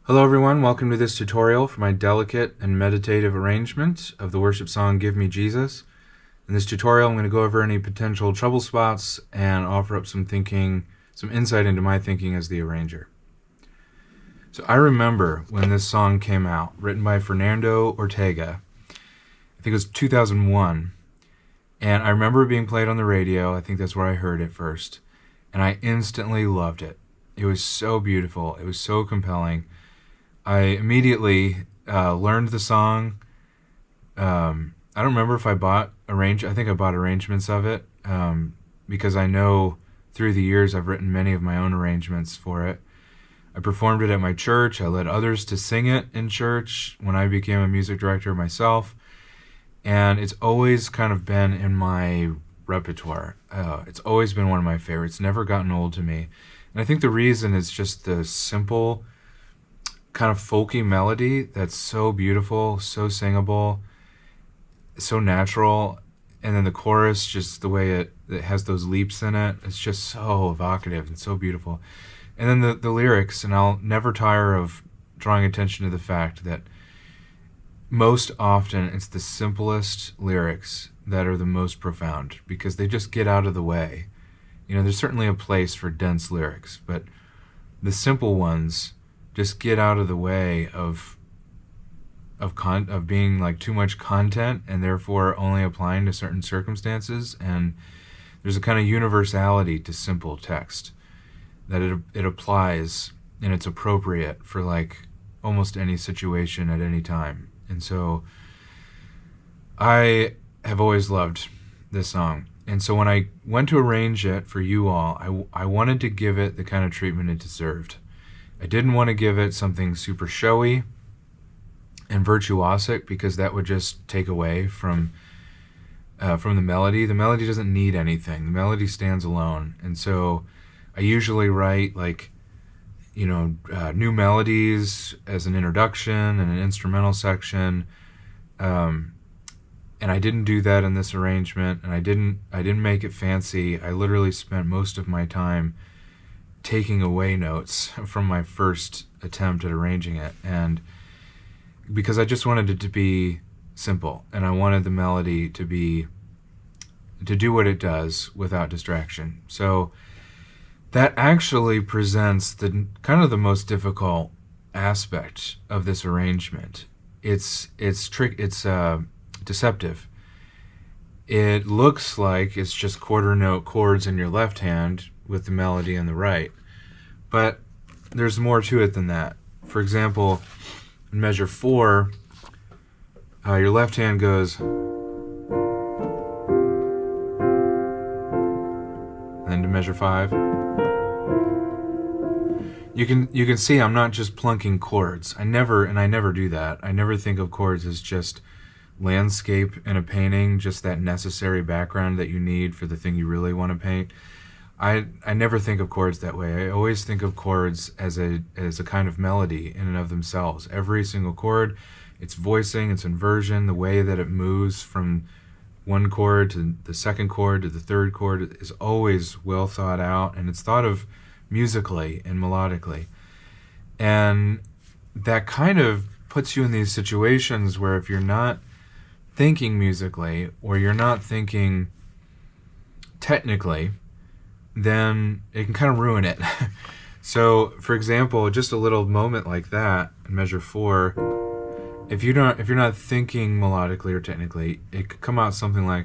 Hello everyone, welcome to this tutorial for my delicate and meditative arrangement of the worship song Give Me Jesus. In this tutorial I'm going to go over any potential trouble spots and offer up some insight into my thinking as the arranger. So I remember when this song came out, written by Fernando Ortega. I think it was 2001, and I remember it being played on the radio. I think that's where I heard it first, and I instantly loved it. It was so beautiful, it was so compelling. I immediately learned the song. I don't remember if I bought I think I bought arrangements of it because I know through the years I've written many of my own arrangements for it. I performed it at my church. I led others to sing it in church when I became a music director myself. And it's always kind of been in my repertoire. It's always been one of my favorites. Never gotten old to me. And I think the reason is just the simple kind of folky melody that's so beautiful, so singable, so natural, and then the chorus, just the way it has those leaps in it, it's just so evocative and so beautiful. And then the lyrics, and I'll never tire of drawing attention to the fact that most often it's the simplest lyrics that are the most profound because they just get out of the way. You know, there's certainly a place for dense lyrics, but the simple ones just get out of the way of being like too much content and therefore only applying to certain circumstances. And there's a kind of universality to simple text that it applies, and it's appropriate for like almost any situation at any time. And so I have always loved this song. And so when I went to arrange it for you all, I wanted to give it the kind of treatment it deserved. I didn't want to give it something super showy and virtuosic because that would just take away from the melody. The melody doesn't need anything. The melody stands alone. And so I usually write like, you know, new melodies as an introduction and an instrumental section. And I didn't do that in this arrangement, and I didn't make it fancy. I literally spent most of my time taking away notes from my first attempt at arranging it, and because I just wanted it to be simple, and I wanted the melody to do what it does without distraction. So that actually presents the kind of the most difficult aspect of this arrangement. It's deceptive. It looks like it's just quarter note chords in your left hand with the melody in the right, but there's more to it than that. For example, in measure 4, your left hand goes, and then to measure 5. You can see I'm not just plunking chords. I never do that. I never think of chords as just landscape in a painting, just that necessary background that you need for the thing you really want to paint. I never think of chords that way. I always think of chords as a kind of melody in and of themselves. Every single chord, its voicing, its inversion, the way that it moves from one chord to the second chord to the third chord is always well thought out, and it's thought of musically and melodically. And that kind of puts you in these situations where if you're not thinking musically or you're not thinking technically, then it can kind of ruin it. So, for example, just a little moment like that in measure 4, if you're not thinking melodically or technically, it could come out something like,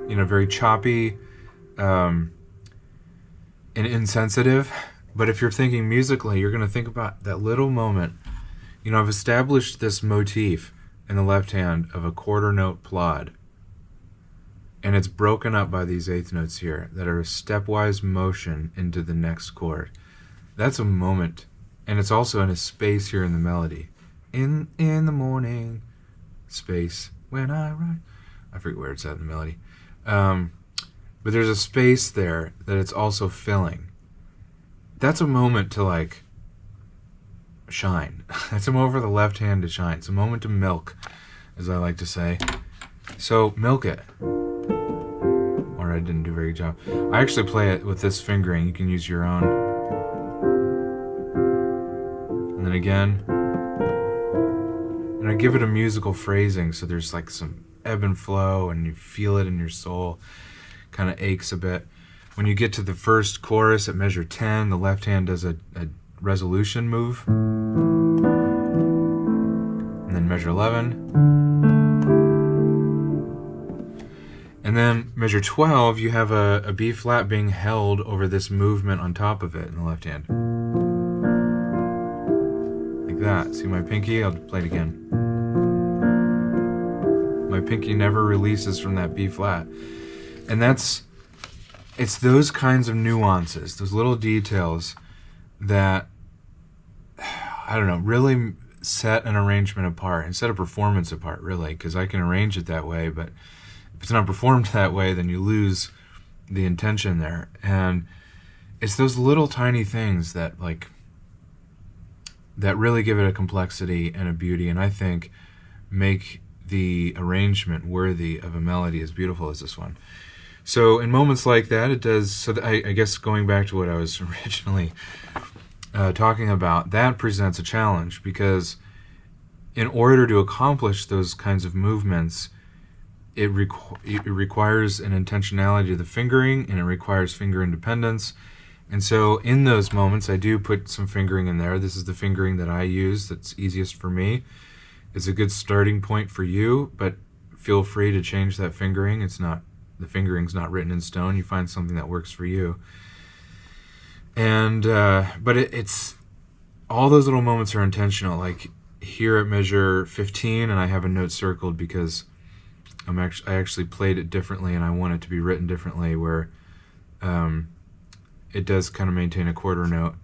you know, very choppy and insensitive. But if you're thinking musically, you're going to think about that little moment. You know, I've established this motif in the left hand of a quarter note plod, and it's broken up by these eighth notes here that are a stepwise motion into the next chord. That's a moment, and it's also in a space here in the melody. In the morning, space, when I write. I forget where it's at in the melody. But there's a space there that it's also filling. That's a moment to like shine. That's a moment for the left hand to shine. It's a moment to milk, as I like to say. So milk it. Or I didn't do a very good job. I actually play it with this fingering. You can use your own. again. And I give it a musical phrasing, so there's like some ebb and flow, and you feel it in your soul. Kind of aches a bit. When you get to the first chorus at measure 10, the left hand does a resolution move. And then measure 11. And then measure 12, you have a B flat being held over this movement on top of it in the left hand. Like that. See my pinky? I'll play it again. My pinky never releases from that B flat. And it's those kinds of nuances, those little details that, I don't know, really set an arrangement apart and set a performance apart, really, because I can arrange it that way, but if it's not performed that way, then you lose the intention there. And it's those little tiny things that really give it a complexity and a beauty, and I think make the arrangement worthy of a melody as beautiful as this one. So in moments like that, it does. So I guess going back to what I was originally talking about, that presents a challenge, because in order to accomplish those kinds of movements, it requires an intentionality of the fingering, and it requires finger independence. And so in those moments, I do put some fingering in there. This is the fingering that I use that's easiest for me. It's a good starting point for you, but feel free to change that fingering. The fingering's not written in stone. You find something that works for you. And but it's all those little moments are intentional. Like here at measure 15, and I have a note circled because I actually played it differently, and I want it to be written differently, where it does kind of maintain a quarter note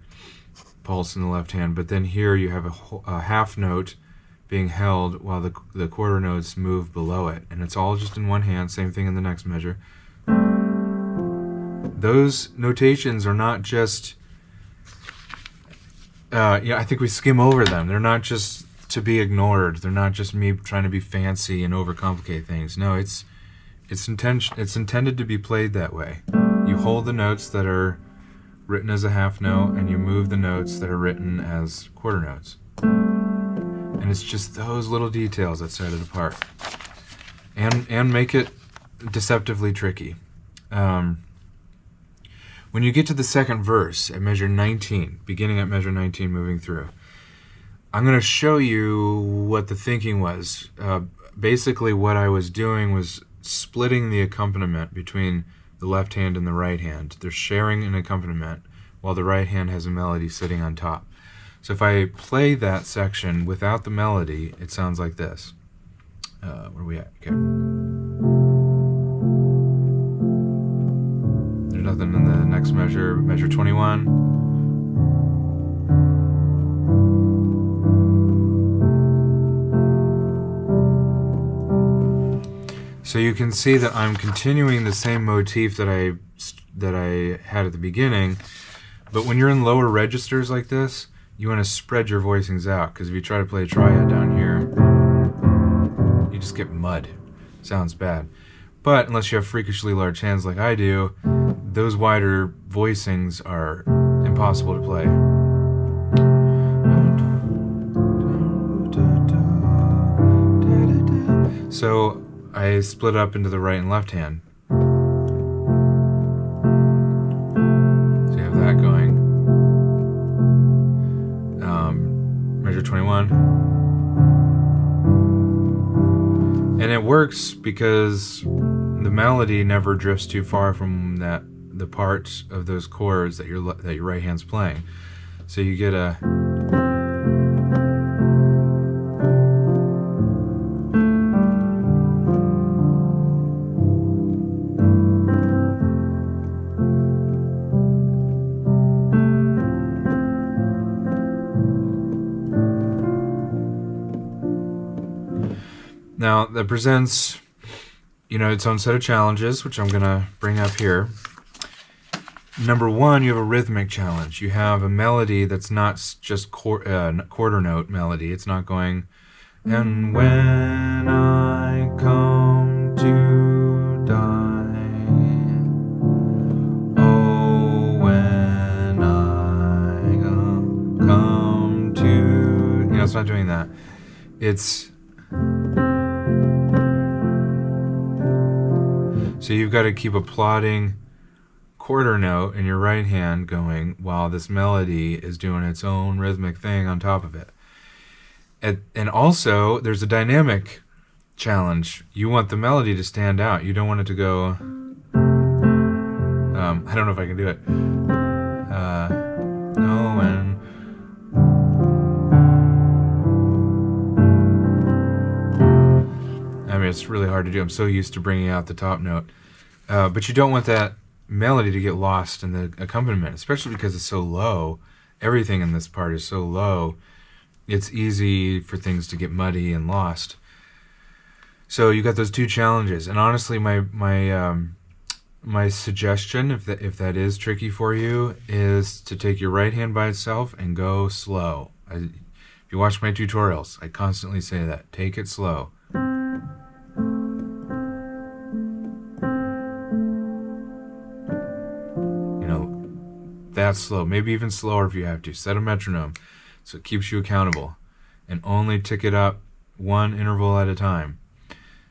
pulse in the left hand, but then here you have a half note being held while the quarter notes move below it, and it's all just in one hand. Same thing in the next measure. Those notations are not just I think we skim over them. They're not just to be ignored. They're not just me trying to be fancy and overcomplicate things. No, it's intended to be played that way. You hold the notes that are written as a half note, and you move the notes that are written as quarter notes. And it's just those little details that set it apart and make it deceptively tricky. When you get to the second verse at measure 19, beginning at measure 19, moving through, I'm going to show you what the thinking was. Basically, what I was doing was splitting the accompaniment between the left hand and the right hand. They're sharing an accompaniment while the right hand has a melody sitting on top. So if I play that section without the melody, it sounds like this. Where are we at? Okay. There's nothing in the next measure, measure 21. So you can see that I'm continuing the same motif that I had at the beginning, but when you're in lower registers like this, you want to spread your voicings out, because if you try to play a triad down here, you just get mud. Sounds bad. But unless you have freakishly large hands like I do, those wider voicings are impossible to play. So I split up into the right and left hand. So you have that going. Measure 21. And it works because the melody never drifts too far from the parts of those chords that your right hand's playing. So you get a Now, that presents, its own set of challenges, which I'm going to bring up here. Number one, you have a rhythmic challenge. You have a melody that's not just quarter note melody. It's not going, and when I come to die, oh, when I come to it's not doing that. It's... So you've got to keep a plodding quarter note in your right hand going while this melody is doing its own rhythmic thing on top of it. And also, there's a dynamic challenge. You want the melody to stand out. You don't want it to go... I don't know if I can do it. No, and... I mean, it's really hard to do. I'm so used to bringing out the top note. But you don't want that melody to get lost in the accompaniment, especially because it's so low. Everything in this part is so low. It's easy for things to get muddy and lost. So you got those two challenges. And honestly, my suggestion, if that is tricky for you, is to take your right hand by itself and go slow. If you watch my tutorials, I constantly say that. Take it slow. That slow, maybe even slower if you have to. Set a metronome so it keeps you accountable, and only tick it up one interval at a time.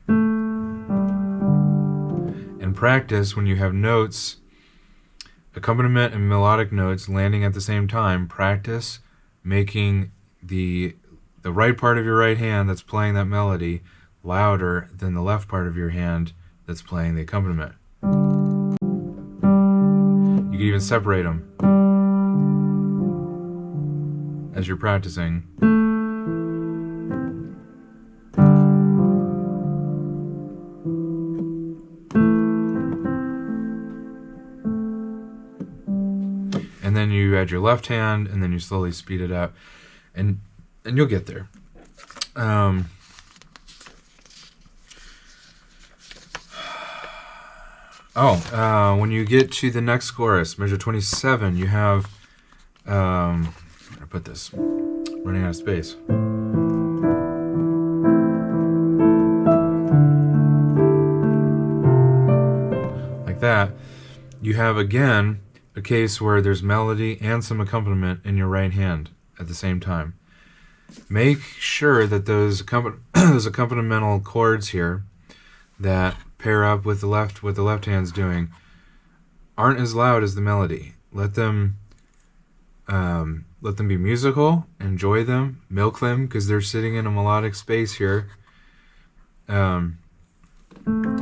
And practice when you have notes, accompaniment and melodic notes landing at the same time. Practice making the right part of your right hand that's playing that melody louder than the left part of your hand that's playing the accompaniment. You can even separate them as you're practicing. And then you add your left hand, and then you slowly speed it up, and you'll get there. When you get to the next chorus, measure 27, you have, where do I put this? Running out of space. Like that. You have, again, a case where there's melody and some accompaniment in your right hand at the same time. Make sure that those accompanimental chords here that pair up with the left hand's doing aren't as loud as the melody. Let them be musical, enjoy them, milk them, because they're sitting in a melodic space here.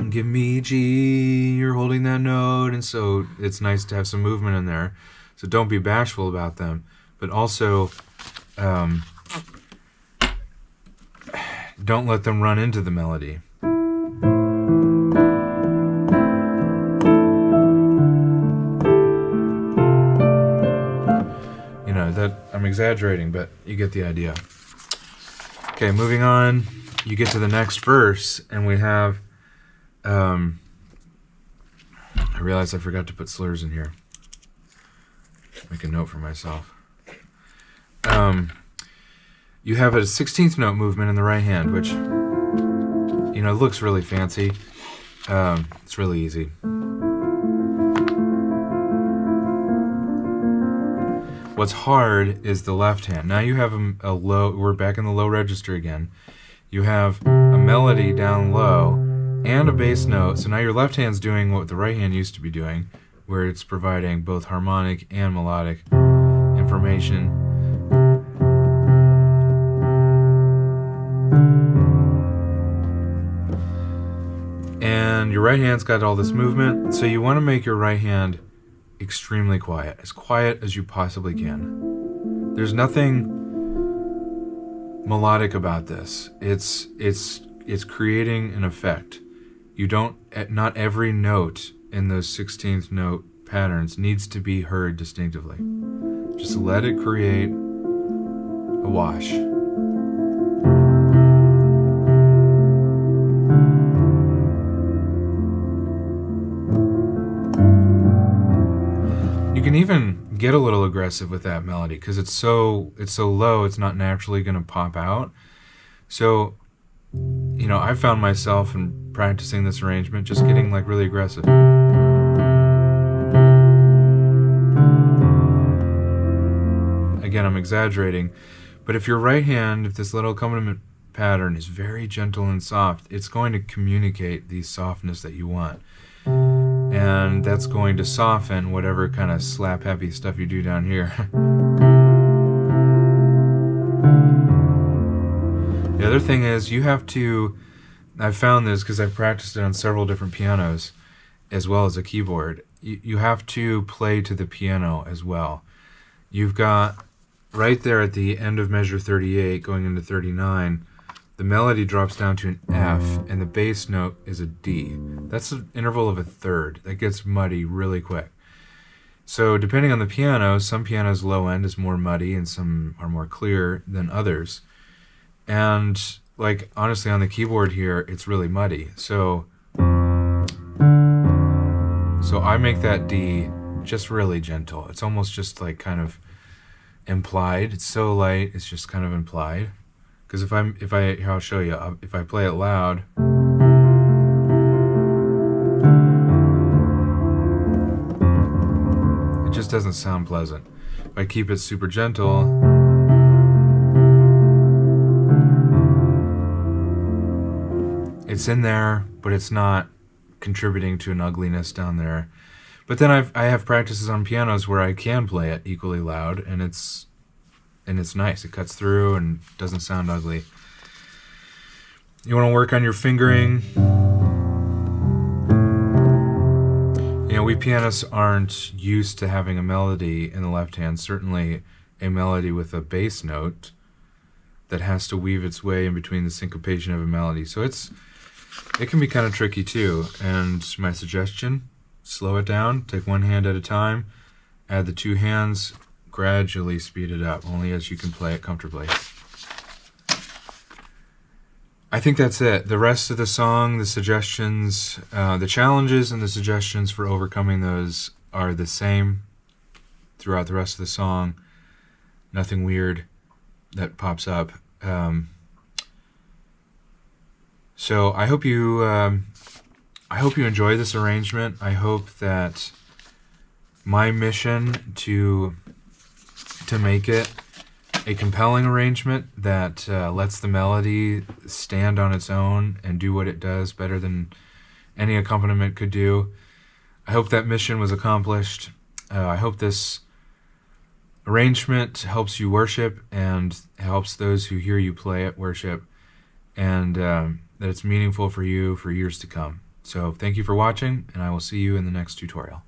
Give me G, you're holding that note, and so it's nice to have some movement in there. So don't be bashful about them, but also don't let them run into the melody. That I'm exaggerating, but you get the idea. Okay, moving on, you get to the next verse, and we have, I realized I forgot to put slurs in here. Make a note for myself. You have a 16th note movement in the right hand, which, looks really fancy. It's really easy. What's hard is the left hand. Now you have a low, we're back in the low register again. You have a melody down low and a bass note. So now your left hand's doing what the right hand used to be doing, where it's providing both harmonic and melodic information. And your right hand's got all this movement. So you want to make your right hand extremely quiet as you possibly can. There's nothing melodic about this. It's creating an effect. Not every note in those 16th note patterns needs to be heard distinctively. Just let it create a wash. You can even get a little aggressive with that melody because it's so low, it's not naturally going to pop out. So, I found myself in practicing this arrangement just getting like really aggressive. Again, I'm exaggerating, But if your right hand, if this little accompaniment pattern is very gentle and soft, it's going to communicate the softness that you want. And that's going to soften whatever kind of slap happy stuff you do down here. The other thing is you have to, I've found this because I've practiced it on several different pianos as well as a keyboard. You have to play to the piano as well. You've got right there at the end of measure 38 going into 39, the melody drops down to an F and the bass note is a D. That's an interval of a third. That gets muddy really quick. So depending on the piano, some pianos low end is more muddy and some are more clear than others. And like honestly on the keyboard here, it's really muddy. So I make that D just really gentle. It's almost just like kind of implied. It's so light, it's just kind of implied. Because here I'll show you. If I play it loud, it just doesn't sound pleasant. If I keep it super gentle, it's in there, but it's not contributing to an ugliness down there. But then I have practices on pianos where I can play it equally loud, and it's nice. It cuts through and doesn't sound ugly. You want to work on your fingering. You know, we pianists aren't used to having a melody in the left hand, certainly a melody with a bass note that has to weave its way in between the syncopation of a melody. So it can be kind of tricky too. And my suggestion, slow it down, take one hand at a time, add the two hands, gradually speed it up, only as you can play it comfortably. I think that's it. The rest of the song, the suggestions, the challenges and the suggestions for overcoming those are the same throughout the rest of the song. Nothing weird that pops up. So I hope you enjoy this arrangement. I hope that my mission to make it a compelling arrangement that lets the melody stand on its own and do what it does better than any accompaniment could do. I hope that mission was accomplished. I hope this arrangement helps you worship and helps those who hear you play it worship, and that it's meaningful for you for years to come. So thank you for watching, and I will see you in the next tutorial.